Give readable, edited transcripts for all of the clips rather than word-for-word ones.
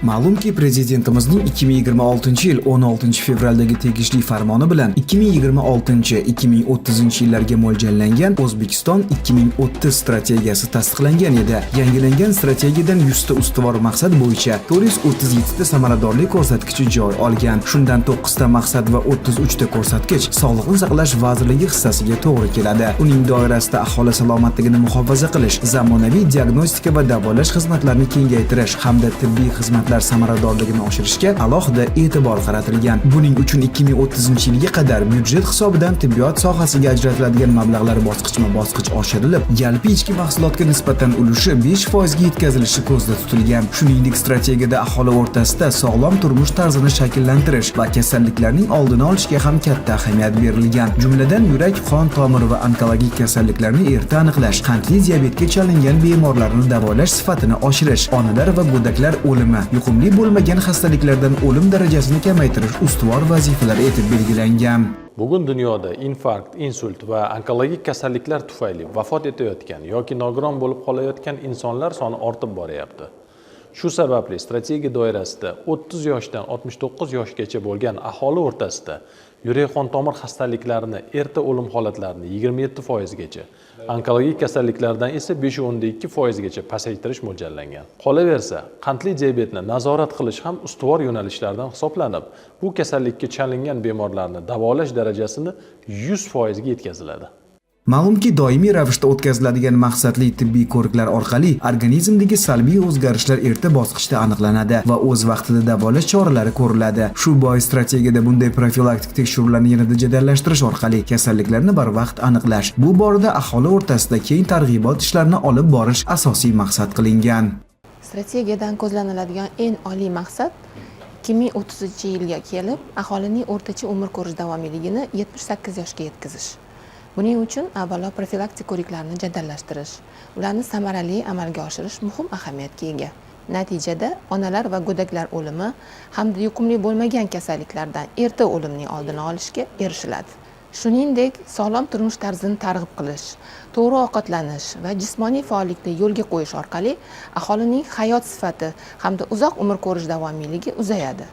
Ma'lumki, prezidentimizning 2026-yil 16-fevraldagi tegishli farmoni bilan 2026-2030-yillarga mo'ljallangan O'zbekiston 2030 strategiyasi tasdiqlangan edi. Yangilangan strategiyadan 100 ta ustuvor maqsad bo'yicha 437 ta samaradorlik ko'rsatkichi joy olgan. Shundan 9 ta maqsad va 33 ta ko'rsatkich Sog'liqni saqlash vazirligi hissasiga to'g'ri keladi. Uning doirasida aholi salomatligini muhofaza qilish, zamonaviy diagnostika va davolash xizmatlarini kengaytirish hamda tibbiy xizmatlar samaradorligini oshirishga alohida e'tibor qaratilgan. Buning uchun 2030-yilga qadar byudjet hisobidan tibbiyot sohasiga ajratiladigan mablag'lar bosqichma-bosqich oshirilib, yalpi ichki mahsulotga nisbatan ulushi 5% ga yetkazilishi ko'zda tutilgan. Shuningdek, strategiyada aholi o'rtasida sog'lom turmush tarzini shakllantirish va kasalliklarning oldini olishga ham katta ahamiyat berilgan. Jumladan, yurak, qon tomiri va onkologik kasalliklarni erta aniqlash, qandli diabetga chalingan bemorlarni davolash sifatini oshirish, onalar va go'daklar o'limi, yuqumli bo'lmagan xastaliklardan o'lim darajasini kamaytirish ustuvor vazifalar etib belgilangan. Bugun dunyoda infarkt, insult va onkologik kasalliklar tufayli vafot etayotgan yoki nogiron bo'lib qolayotgan insonlar soni ortib boryapti. Shu sababli strategiya doirasida 30 yoshdan 69 yoshgacha bo'lgan aholi o'rtasida yurak-qon tomir xastaliklarini, erta o'lim holatlarini 27% gacha, onkologik kasalliklardan esa 5.2% gacha pasaytirish mo'ljallangan. Qolaversa, qandli diabetni nazorat qilish ham ustuvor yo'nalishlardan hisoblanib, bu kasallikka chalingan bemorlarni davolash darajasini 100% ga yetkaziladi. Ma'lumki, doimiy ravishda o'tkaziladigan maqsadli tibbiy ko'riklar orqali organizmdagi salbiy o'zgarishlar erta bosqichda aniqlanadi va o'z vaqtida davolash choralari ko'riladi. Shu bois strategiyada bunday profilaktik tekshiruvlarni yanada jadallashtirish orqali kasalliklarni barvaqt aniqlash, bu borada aholi o'rtasida keng targ'ibot ishlarini olib borish asosiy maqsad qilingan. Strategiyadan ko'zlaniladigan eng oliy maqsad 2030-yilga kelib aholining o'rtacha umr ko'rish davomiyligini 78 yoshga yetkazish. Buning uchun avvalo profilaktik ko'riklarni jadallashtirish, ularni samarali amalga oshirish muhim ahamiyatga ega. Natijada onalar va go'daklar o'limi hamda yuqumli bo'lmagan kasalliklardan erta o'limning oldini olishga erishiladi. Shuningdek, sog'lom turmush tarzini targ'ib qilish, to'g'ri ovqatlanish va jismoniy faollikni yo'lga qo'yish orqali aholining hayot sifati hamda uzoq umr ko'rish davomiyligi uzayadi.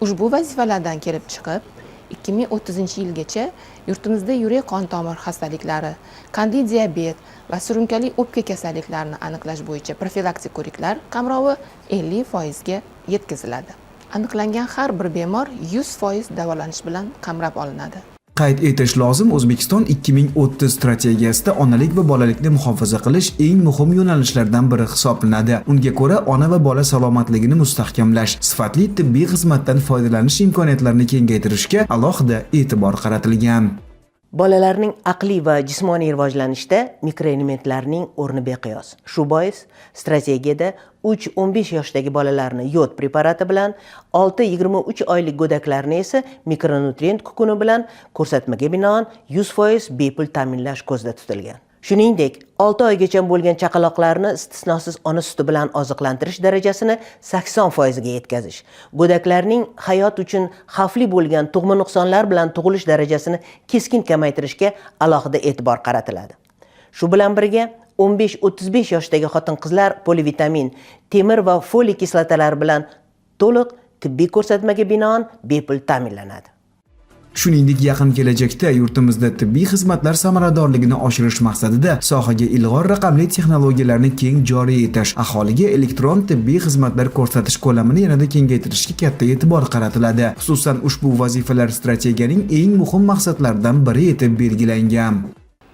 Ushbu vazifalardan kelib chiqib 2030-yilgacha yurtimizda yurak qon tomir xastaliklari, qandli diabet va surunkali o'pka kasalliklarini aniqlash bo'yicha profilaktik ko'riklar qamrovi 50% ga yetkaziladi. Aniqlangan har bir bemor 100% davolanish bilan qamrab olinadi. Qayd etish lozim, O'zbekiston 2030 strategiyasida onalik va bolalikni muhofaza qilish eng muhim yo'nalishlardan biri hisoblanadi. Unga ko'ra, ona va bola salomatligini mustahkamlash, sifatli tibbiy xizmatdan foydalanish imkoniyatlarini kengaytirishga alohida e'tibor qaratilgan. Bolalarning aqliy va jismoniy rivojlanishida mikroelementlarning o'rni beqiyos. Shu bois strategiyada 3-15 yoshdagi bolalarni yod preparati bilan, 6-23 oylik go'daklarni esa mikronutrient kukuni bilan ko'rsatmaga binoan 100% bepul ta'minlash ko'zda tutilgan. Shuningdek, 6 oygacha bo'lgan chaqaloqlarni istisnosiz ona suti bilan oziqlantirish darajasini 80% ga yetkazish, go'daklarning hayot uchun xavfli bo'lgan tug'ma nuqsonlar bilan tug'ilish darajasini keskin kamaytirishga alohida e'tibor qaratiladi. Shu bilan birga 15-35 yoshdagi xotin-qizlar polivitamin, temir va foliy kislotalar bilan to'liq tibbiy ko'rsatmaga binoan bepul ta'minlanadi. Shuningdek, yaqin kelajakda yurtimizda tibbiy xizmatlar samaradorligini oshirish maqsadida sohaga ilg'or raqamli texnologiyalarni keng joriy etish, aholiga elektron tibbiy xizmatlar ko'rsatish ko'lamini yanada kengaytirishga katta e'tibor qaratiladi. Xususan, ushbu vazifalar strategiyaning eng muhim maqsadlaridan biri etib belgilangan.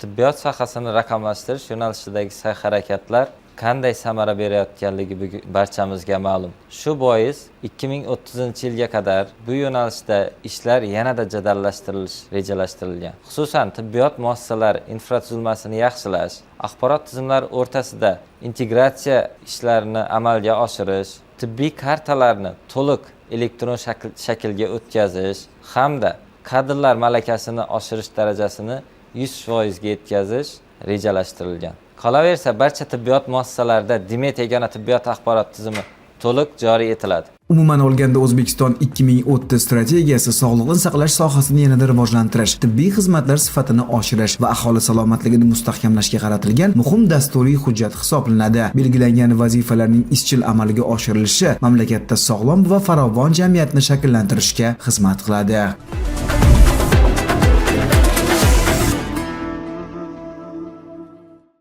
Tibbiyot sohasini raqamlashtirish yo'nalishidagi sa'y-harakatlar qanday samara berayotganligi barchamizga ma'lum. Shu bois 2030-yilga qadar bu yo'nalishda ishlar yanada jadallashtirilish rejalashtirilgan. Xususan, tibbiyot muassasalari infratuzilmasini yaxshilash, axborot tizimlari o'rtasida integratsiya ishlarini amalga oshirish, tibbiy kartalarni to'liq elektron shaklga o'tkazish hamda kadrlar malakasini oshirish darajasini 100% ga yetkazish rejalashtirilgan. Qolaversa, barcha tibbiyot muassasalarida Demet yagona tibbiyot axborot tizimi to'liq joriy etiladi. Umuman olganda O'zbekiston 2030 strategiyasi sog'liqni saqlash sohasini yanada rivojlantirish, tibbiy xizmatlar sifatini oshirish va aholi salomatligini mustahkamlashga qaratilgan muhim dasturiy hujjat hisoblanadi. Belgilangan vazifalarning izchil amalga oshirilishi mamlakatda sog'lom va farovon jamiyatni shakllantirishga xizmat qiladi.